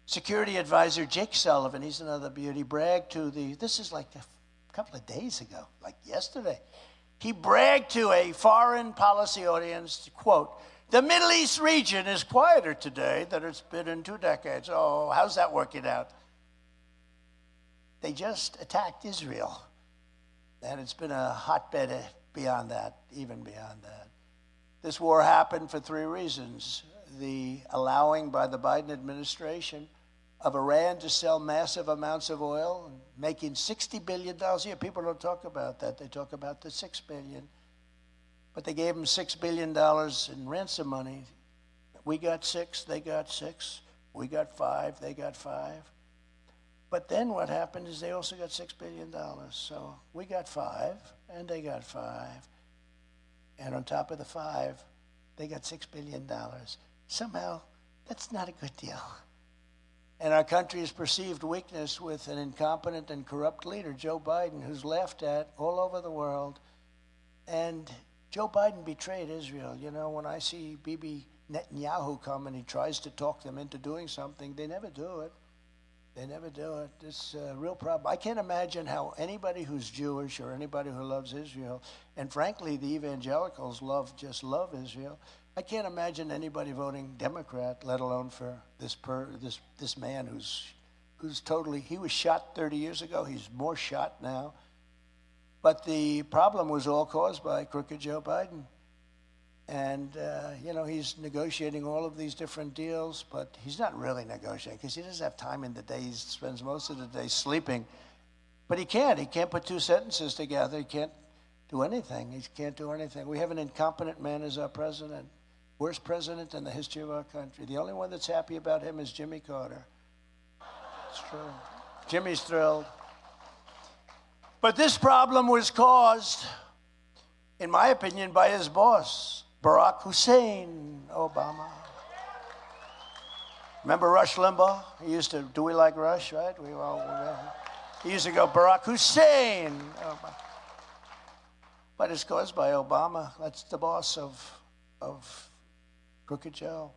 security advisor, Jake Sullivan, he's another beauty, bragged to this is like a couple of days ago, like yesterday. He bragged to a foreign policy audience, quote, the Middle East region is quieter today than it's been in 2 decades. Oh, how's that working out? They just attacked Israel. And it's been a hotbed beyond that, even beyond that. This war happened for 3 reasons. The allowing by the Biden administration of Iran to sell massive amounts of oil, and making $60 billion a year. People don't talk about that. They talk about the $6 billion. but they gave them $6 billion in ransom money. We got 6, they got 6. We got 5, they got 5. But then what happened is they also got $6 billion. So we got 5, and they got 5. And on top of the 5, they got $6 billion. Somehow, that's not a good deal. And our country's perceived weakness with an incompetent and corrupt leader, Joe Biden, who's laughed at all over the world. And Joe Biden betrayed Israel. You know, when I see Bibi Netanyahu come and he tries to talk them into doing something, they never do it. They never do it. It's a real problem. I can't imagine how anybody who's Jewish or anybody who loves Israel, and frankly, the evangelicals just love Israel. I can't imagine anybody voting Democrat, let alone for this man who's totally, he was shot 30 years ago. He's more shot now. But the problem was all caused by crooked Joe Biden. And, you know, he's negotiating all of these different deals, but he's not really negotiating because he doesn't have time in the day. He spends most of the day sleeping. But he can't. He can't put 2 sentences together. He can't do anything. He can't do anything. We have an incompetent man as our president. Worst president in the history of our country. The only one that's happy about him is Jimmy Carter. It's true. Jimmy's thrilled. But this problem was caused, in my opinion, by his boss, Barack Hussein Obama. Remember Rush Limbaugh? He used to, do we like Rush, right? He used to go, Barack Hussein Obama. But it's caused by Obama. That's the boss of Crooked Joe.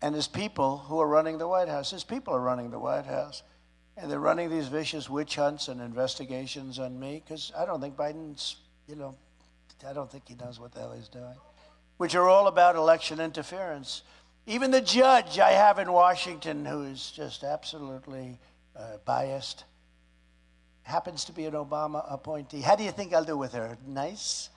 And his people who are running the White House. His people are running the White House. And they're running these vicious witch hunts and investigations on me because I don't think Biden's, you know, I don't think he knows what the hell he's doing, which are all about election interference. Even the judge I have in Washington, who is just absolutely biased, happens to be an Obama appointee. How do you think I'll do with her? Nice?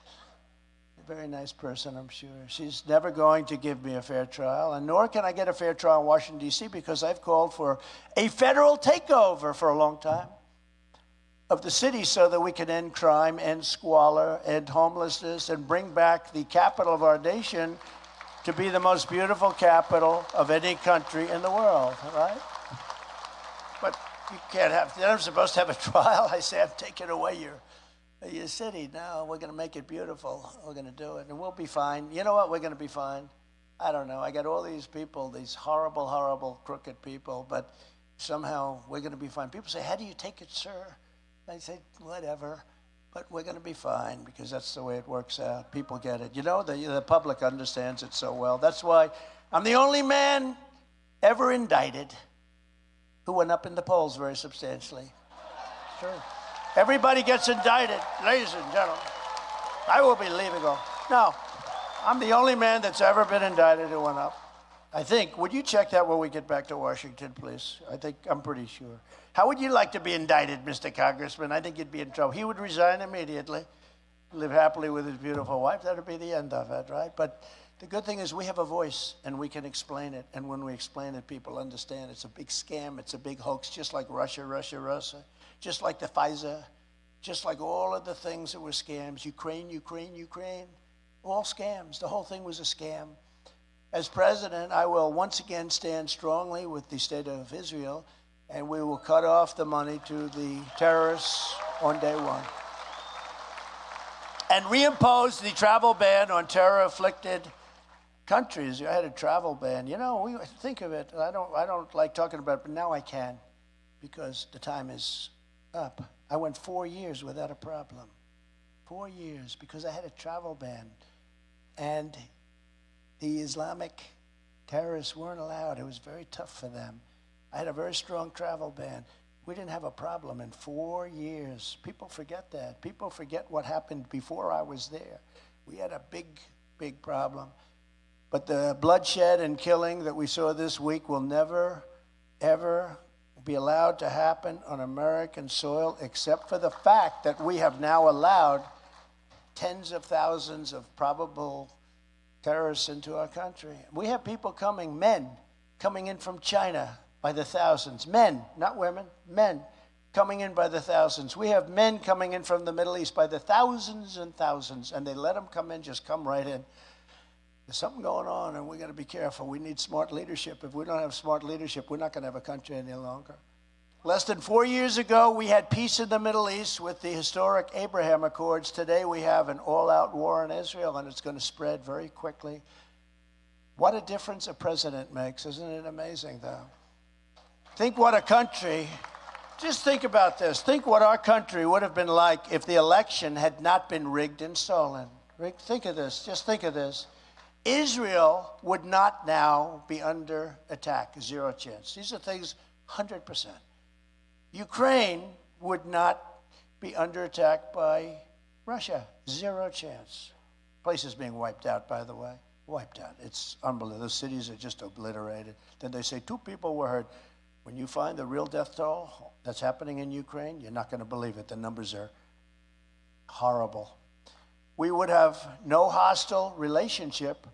A very nice person, I'm sure. She's never going to give me a fair trial, and nor can I get a fair trial in Washington, D.C., because I've called for a federal takeover for a long time of the city so that we can end crime, end squalor, end homelessness, and bring back the capital of our nation to be the most beautiful capital of any country in the world, right? But you can't have, they're supposed to have a trial. I say, I'm taking away your city. No, we're going to make it beautiful. We're going to do it, and we'll be fine. You know what? We're going to be fine. I don't know. I got all these people, these horrible, horrible, crooked people, but somehow we're going to be fine. People say, how do you take it, sir? I say, whatever, but we're going to be fine because that's the way it works out. People get it. You know, the public understands it so well. That's why I'm the only man ever indicted who went up in the polls very substantially. Sure. Everybody gets indicted, ladies and gentlemen. I will be leaving off. No, I'm the only man that's ever been indicted who went up. I think, would you check that when we get back to Washington, please? I'm pretty sure. How would you like to be indicted, Mr. Congressman? I think you'd be in trouble. He would resign immediately, live happily with his beautiful wife. That would be the end of it, right? But the good thing is we have a voice, and we can explain it. And when we explain it, people understand it's a big scam. It's a big hoax, just like Russia, just like the Pfizer, just like all of the things that were scams. Ukraine, all scams. The whole thing was a scam. As president, I will once again stand strongly with the state of Israel, and we will cut off the money to the terrorists on day one. And reimpose the travel ban on terror-afflicted countries. I had a travel ban. You know, we think of it. I don't like talking about it, but now I can because the time is up. I went 4 years without a problem. 4 years because I had a travel ban. And the Islamic terrorists weren't allowed. It was very tough for them. I had a very strong travel ban. We didn't have a problem in 4 years. People forget that. People forget what happened before I was there. We had a big, big problem. But the bloodshed and killing that we saw this week will never, ever be allowed to happen on American soil, except for the fact that we have now allowed tens of thousands of probable terrorists into our country. We have people men coming in from China by the thousands. Men, not women, men coming in by the thousands. We have men coming in from the Middle East by the thousands and thousands, and they let them come in, just come right in. There's something going on, and we got to be careful. We need smart leadership. If we don't have smart leadership, we're not going to have a country any longer. Less than 4 years ago, we had peace in the Middle East with the historic Abraham Accords. Today, we have an all-out war in Israel, and it's going to spread very quickly. What a difference a president makes. Isn't it amazing, though? Think what a country, just think about this. Think what our country would have been like if the election had not been rigged and stolen. Think of this. Just think of this. Israel would not now be under attack. Zero chance. These are things 100%. Ukraine would not be under attack by Russia. Zero chance. Place is being wiped out, by the way. Wiped out. It's unbelievable. The cities are just obliterated. Then they say 2 people were hurt. When you find the real death toll that's happening in Ukraine, you're not going to believe it. The numbers are horrible. We would have no hostile relationship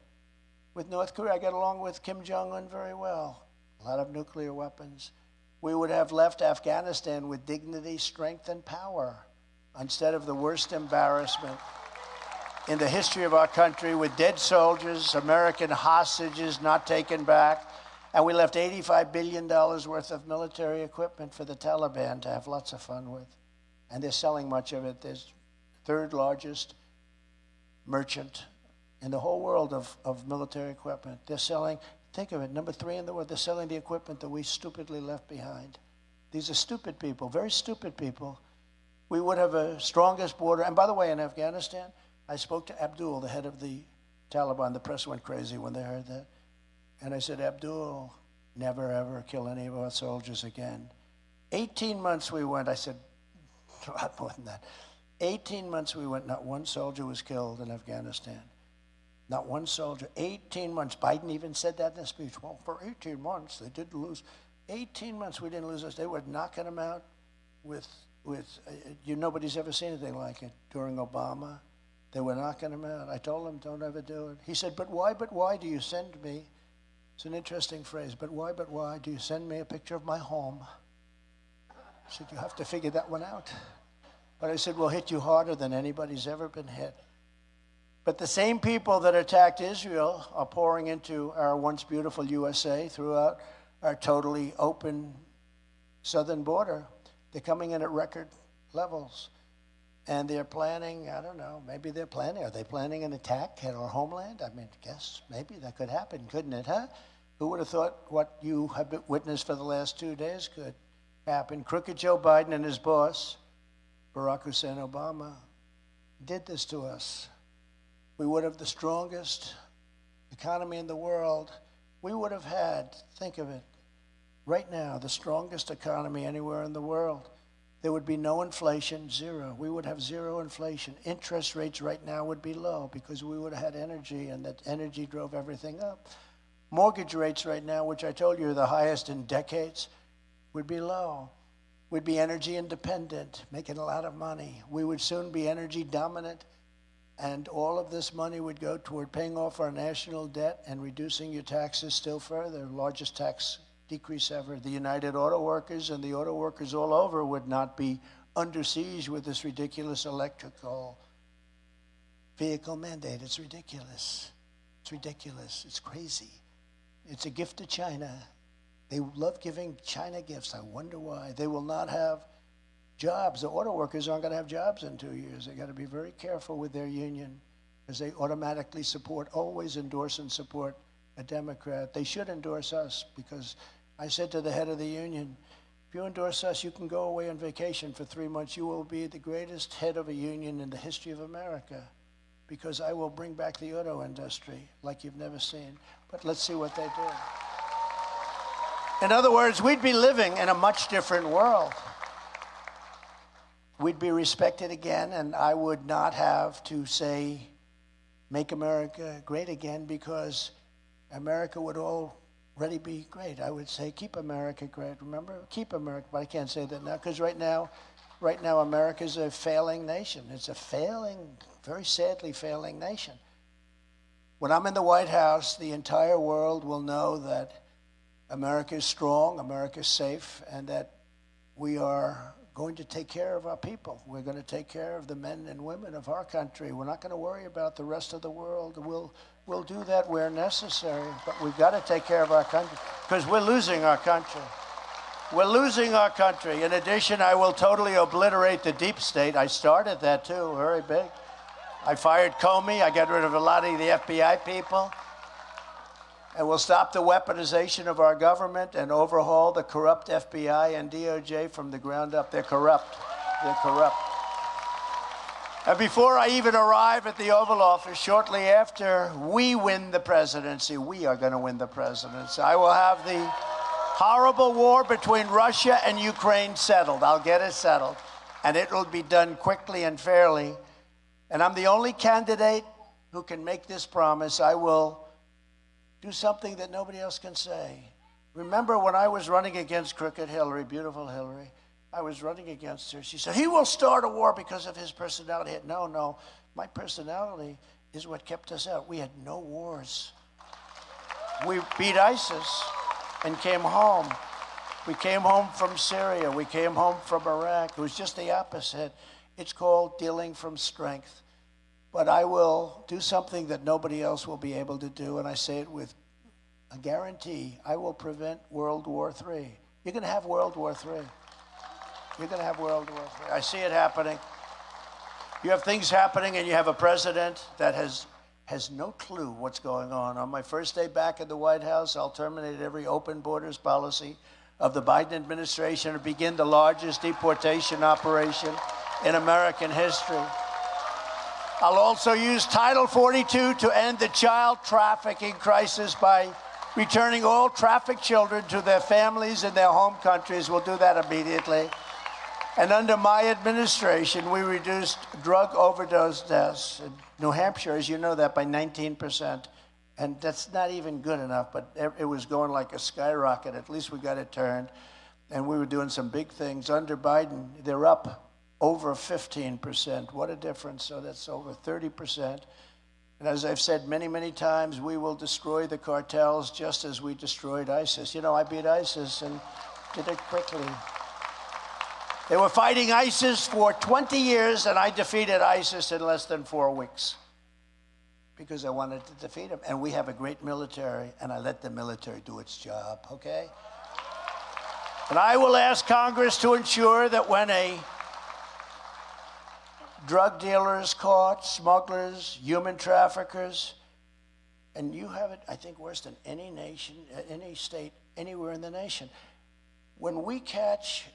with North Korea. I get along with Kim Jong-un very well. A lot of nuclear weapons. We would have left Afghanistan with dignity, strength, and power instead of the worst embarrassment in the history of our country with dead soldiers, American hostages not taken back, and we left $85 billion worth of military equipment for the Taliban to have lots of fun with. And they're selling much of it. There's the 3rd largest merchant in the whole world of military equipment. They're selling, think of it, number 3 in the world. They're selling the equipment that we stupidly left behind. These are stupid people, very stupid people. We would have a strongest border. And by the way, in Afghanistan, I spoke to Abdul, the head of the Taliban. The press went crazy when they heard that. And I said, Abdul, never, ever kill any of our soldiers again. 18 months we went. I said, a lot more than that. 18 months we went. Not one soldier was killed in Afghanistan. Not one soldier. 18 months. Biden even said that in his speech. Well, for 18 months, they did lose. 18 months we didn't lose us. They were knocking them out with nobody's ever seen anything like it. During Obama, they were knocking them out. I told him, don't ever do it. He said, but why do you send me? It's an interesting phrase. But why do you send me a picture of my home? I said, you have to figure that one out. But I said, we'll hit you harder than anybody's ever been hit. But the same people that attacked Israel are pouring into our once beautiful USA throughout our totally open southern border. They're coming in at record levels. And they're planning, I don't know, maybe they're planning. Are they planning an attack at our homeland? I mean, I guess maybe that could happen, couldn't it, huh? Who would have thought what you have witnessed for the last 2 days could happen? Crooked Joe Biden and his boss, Barack Hussein Obama, did this to us. We would have the strongest economy in the world. We would have had, think of it, right now, the strongest economy anywhere in the world. There would be no inflation, zero. We would have zero inflation. Interest rates right now would be low because we would have had energy, and that energy drove everything up. Mortgage rates right now, which I told you are the highest in decades, would be low. We'd be energy independent, making a lot of money. We would soon be energy dominant, and all of this money would go toward paying off our national debt and reducing your taxes still further, largest tax decrease ever. The United Auto Workers and the auto workers all over would not be under siege with this ridiculous electrical vehicle mandate. It's ridiculous. It's ridiculous. It's crazy. It's a gift to China. They love giving China gifts. I wonder why. They will not have jobs. The auto workers aren't going to have jobs in 2 years. They got to be very careful with their union because they automatically always endorse and support a Democrat. They should endorse us because I said to the head of the union, if you endorse us, you can go away on vacation for 3 months. You will be the greatest head of a union in the history of America because I will bring back the auto industry like you've never seen. But let's see what they do. In other words, we'd be living in a much different world. We'd be respected again, and I would not have to say, make America great again, because America would already be great. I would say, keep America great. Remember? Keep America. But I can't say that now, because right now America's a failing nation. It's a failing, very sadly failing nation. When I'm in the White House, the entire world will know that America is strong, America is safe, and that we are going to take care of our people. We're going to take care of the men and women of our country. We're not going to worry about the rest of the world. We'll do that where necessary, but we've got to take care of our country because we're losing our country. We're losing our country. In addition, I will totally obliterate the deep state. I started that too, very big. I fired Comey. I got rid of a lot of the FBI people. And we'll stop the weaponization of our government and overhaul the corrupt FBI and DOJ from the ground up. They're corrupt. They're corrupt. And before I even arrive at the Oval Office, shortly after we win the presidency, we are going to win the presidency, I will have the horrible war between Russia and Ukraine settled. I'll get it settled. And it will be done quickly and fairly. And I'm the only candidate who can make this promise. I will do something that nobody else can say. Remember when I was running against crooked Hillary, beautiful Hillary, I was running against her. She said, he will start a war because of his personality. No, my personality is what kept us out. We had no wars. We beat ISIS and came home. We came home from Syria. We came home from Iraq. It was just the opposite. It's called dealing from strength. But I will do something that nobody else will be able to do, and I say it with a guarantee. I will prevent World War III. You're going to have World War III. You're going to have World War III. I see it happening. You have things happening, and you have a president that has no clue what's going on. On my first day back at the White House, I'll terminate every open borders policy of the Biden administration and begin the largest deportation operation in American history. I'll also use Title 42 to end the child trafficking crisis by returning all trafficked children to their families in their home countries. We'll do that immediately. And under my administration, we reduced drug overdose deaths in New Hampshire, as you know that, by 19%. And that's not even good enough, but it was going like a skyrocket. At least we got it turned. And we were doing some big things. Under Biden, they're up over 15%. What a difference. So that's over 30%. And as I've said many, many times, we will destroy the cartels just as we destroyed ISIS. You know, I beat ISIS and did it quickly. They were fighting ISIS for 20 years, and I defeated ISIS in less than 4 weeks because I wanted to defeat them. And we have a great military, and I let the military do its job, okay? And I will ask Congress to ensure that when a drug dealers caught, smugglers, human traffickers, and you have it, I think, worse than any nation, any state, anywhere in the nation. When we catch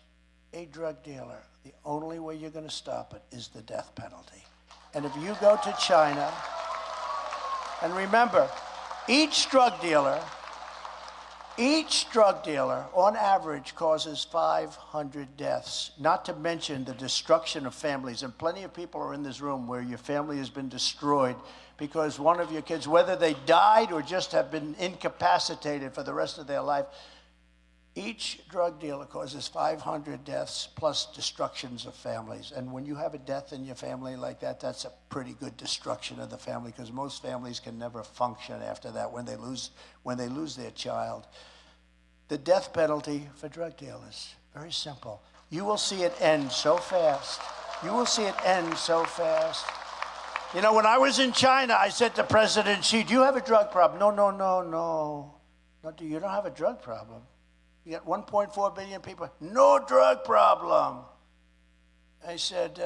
a drug dealer, the only way you're going to stop it is the death penalty. And if you go to China, and remember, each drug dealer, on average, causes 500 deaths, not to mention the destruction of families. And plenty of people are in this room where your family has been destroyed because one of your kids, whether they died or just have been incapacitated for the rest of their life, each drug dealer causes 500 deaths plus destructions of families. And when you have a death in your family like that, that's a pretty good destruction of the family because most families can never function after that when they lose their child. The death penalty for drug dealers, very simple. You will see it end so fast. You will see it end so fast. You know, when I was in China, I said to President Xi, do you have a drug problem? No, you don't have a drug problem. You got 1.4 billion people, no drug problem. I said,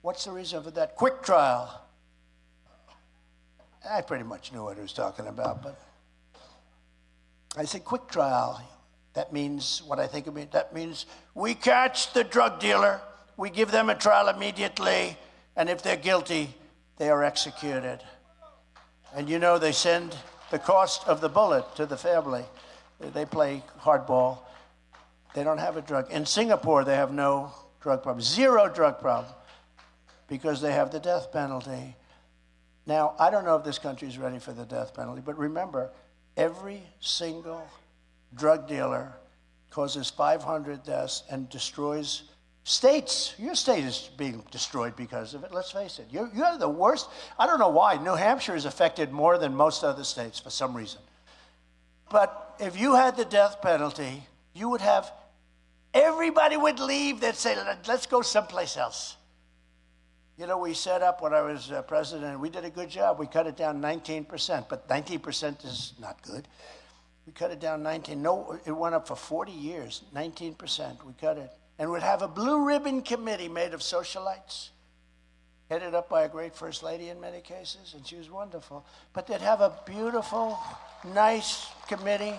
what's the reason for that? Quick trial. I pretty much knew what he was talking about, but I said, quick trial. That means what I think it means. That means we catch the drug dealer, we give them a trial immediately, and if they're guilty, they are executed. And you know, they send the cost of the bullet to the family. They play hardball. They don't have a drug. In Singapore, they have no drug problem, zero drug problem, because they have the death penalty. Now, I don't know if this country is ready for the death penalty, but remember, every single drug dealer causes 500 deaths and destroys states. Your state is being destroyed because of it. Let's face it. You have the worst. I don't know why. New Hampshire is affected more than most other states for some reason. But if you had the death penalty, you would have Everybody would leave. They'd say, let's go someplace else. You know, we set up when I was president, we did a good job. We cut it down 19%, but 19% is not good. We cut it down 19. No, it went up for 40 years, 19%. We cut it. And we'd have a blue ribbon committee made of socialites, headed up by a great first lady in many cases, and she was wonderful. But they'd have a beautiful, nice committee,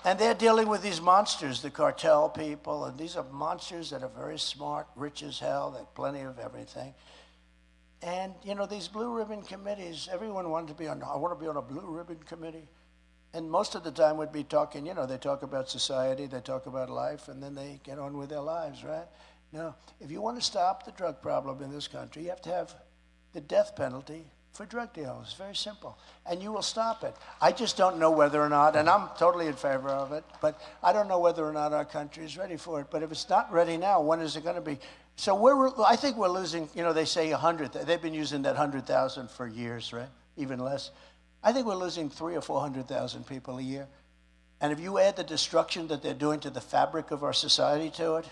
and they're dealing with these monsters, the cartel people, and these are monsters that are very smart, rich as hell, they have plenty of everything. And, you know, these blue ribbon committees, everyone wanted to be on, I want to be on a blue ribbon committee. And most of the time would be talking, you know, they talk about society, they talk about life, and then they get on with their lives, right? Now, if you want to stop the drug problem in this country, you have to have the death penalty for drug dealers. It's very simple. And you will stop it. I just don't know whether or not, and I'm totally in favor of it, but I don't know whether or not our country is ready for it. But if it's not ready now, when is it going to be? So I think we're losing, you know, they say 100. They've been using that 100,000 for years, right? Even less. I think we're losing 300,000 or 400,000 people a year. And if you add the destruction that they're doing to the fabric of our society to it,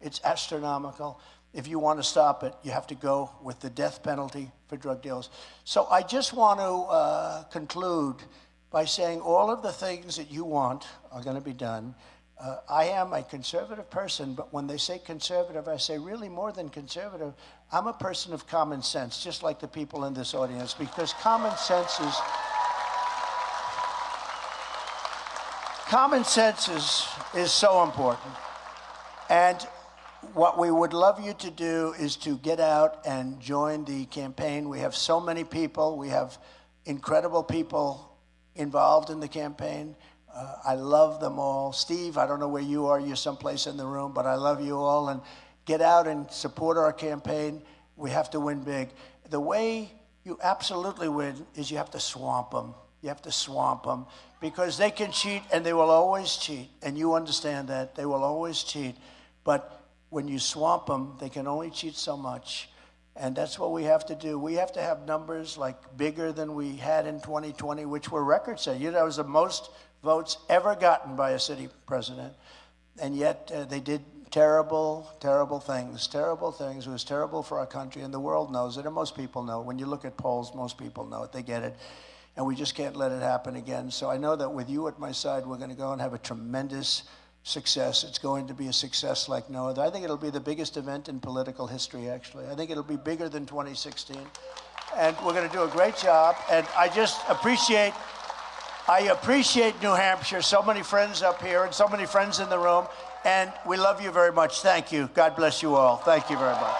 it's astronomical. If you want to stop it, you have to go with the death penalty for drug dealers. So I just want to conclude by saying all of the things that you want are going to be done. I am a conservative person, but when they say conservative, I say really more than conservative. I'm a person of common sense, just like the people in this audience, because common sense is so important. And what we would love you to do is to get out and join the campaign. We have so many people. We have incredible people involved in the campaign. I love them all. Steve, I don't know where you are. You're someplace in the room, but I love you all. And get out and support our campaign. We have to win big. The way you absolutely win is you have to swamp them. You have to swamp them because they can cheat and they will always cheat. And you understand that. They will always cheat. But when you swamp them, they can only cheat so much. And that's what we have to do. We have to have numbers like bigger than we had in 2020, which were record-setting. You know, it was the most votes ever gotten by a city president. And yet they did terrible, terrible things. Terrible things. It was terrible for our country, and the world knows it, and most people know. When you look at polls, most people know it. They get it. And we just can't let it happen again. So I know that with you at my side, we're going to go and have a tremendous success. It's going to be a success like no other. I think it'll be the biggest event in political history, actually. I think it'll be bigger than 2016. And we're going to do a great job. And I just appreciate New Hampshire. So many friends up here and so many friends in the room. And we love you very much. Thank you. God bless you all. Thank you very much.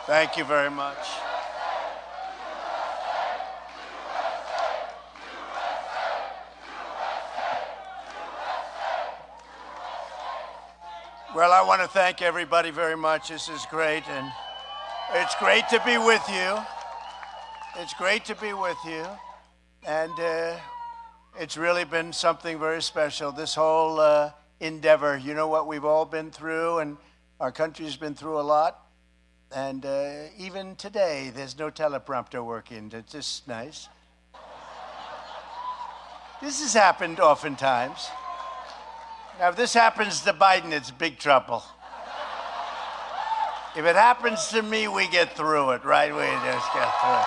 Thank you very much. Well, I want to thank everybody very much. This is great, and it's great to be with you. It's great to be with you, and it's really been something very special, this whole endeavor. You know what we've all been through, and our country's been through a lot, and even today, there's no teleprompter working. It's just nice. This has happened oftentimes. Now, if this happens to Biden, it's big trouble. If it happens to me, we get through it, right? We just get through it.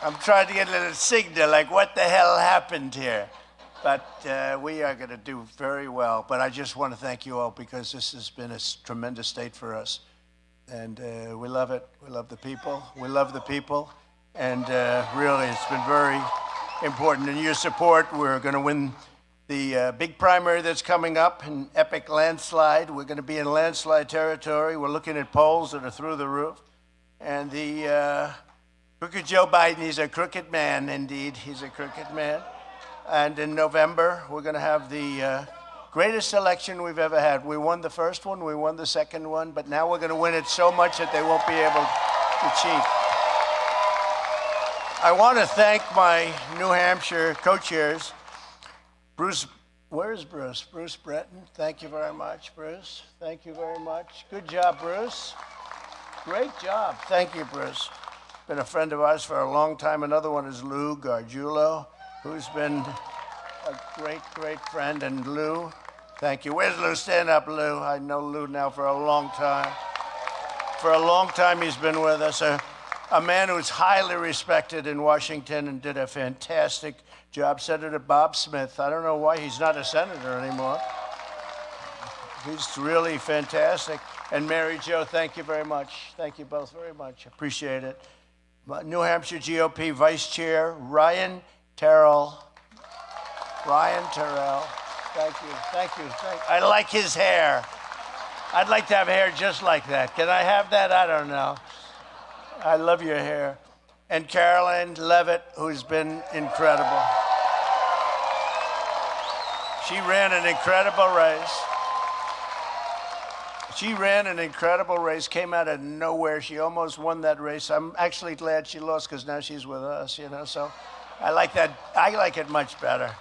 I'm trying to get a little signal, like, what the hell happened here? But we are going to do very well. But I just want to thank you all, because this has been a tremendous state for us. And we love it. We love the people. We love the people. And really, it's been very important. In your support, we're going to win the big primary that's coming up, an epic landslide. We're going to be in landslide territory. We're looking at polls that are through the roof. And the crooked Joe Biden, he's a crooked man, indeed. He's a crooked man. And in November, we're going to have the greatest election we've ever had. We won the first one, we won the second one, but now we're going to win it so much that they won't be able to cheat. I want to thank my New Hampshire co-chairs. Bruce, where is Bruce? Bruce Breton. Thank you very much, Bruce. Thank you very much. Good job, Bruce. Great job. Thank you, Bruce. Been a friend of ours for a long time. Another one is Lou Gargiulo, who's been a great, great friend. And Lou, thank you. Where's Lou? Stand up, Lou. I know Lou now for a long time. For a long time, he's been with us. A man who's highly respected in Washington and did a fantastic job. Senator Bob Smith. I don't know why he's not a senator anymore. He's really fantastic. And Mary Jo, thank you very much. Thank you both very much. Appreciate it. New Hampshire GOP Vice Chair Ryan Terrell. Ryan Terrell. Thank you. Thank you. I like his hair. I'd like to have hair just like that. Can I have that? I don't know. I love your hair. And Caroline Levitt, who's been incredible. She ran an incredible race. She ran an incredible race, came out of nowhere. She almost won that race. I'm actually glad she lost, because now she's with us, you know. So I like that. I like it much better.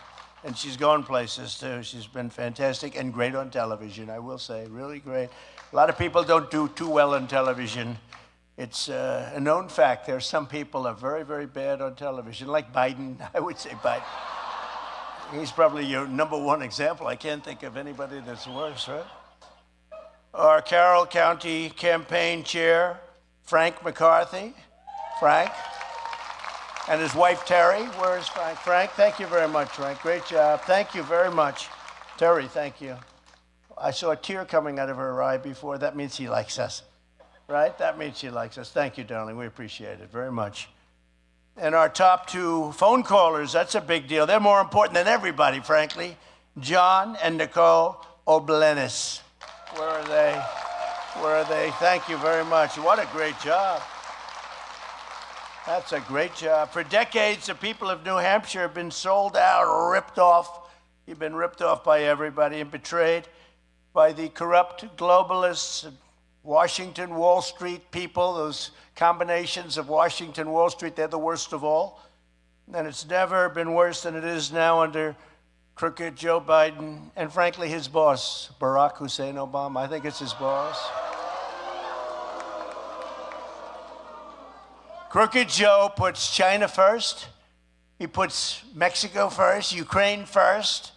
And she's gone places, too. She's been fantastic and great on television, I will say. Really great. A lot of people don't do too well on television. It's a known fact. There are some people are very, very bad on television, like Biden. I would say Biden. He's probably your number one example. I can't think of anybody that's worse, right? Our Carroll County campaign chair, Frank McCarthy. Frank. And his wife, Terry. Where is Frank? Frank, thank you very much, Frank. Great job. Thank you very much. Terry, thank you. I saw a tear coming out of her eye before. That means he likes us. Right? That means she likes us. Thank you, darling. We appreciate it very much. And our top two phone callers, that's a big deal. They're more important than everybody, frankly. John and Nicole Oblenis. Where are they? Where are they? Thank you very much. What a great job. That's a great job. For decades, the people of New Hampshire have been sold out, ripped off. You've been ripped off by everybody and betrayed by the corrupt globalists, Washington, Wall Street people, those combinations of Washington, Wall Street, they're the worst of all. And it's never been worse than it is now under crooked Joe Biden and, frankly, his boss, Barack Hussein Obama. I think it's his boss. Crooked Joe puts China first. He puts Mexico first, Ukraine first.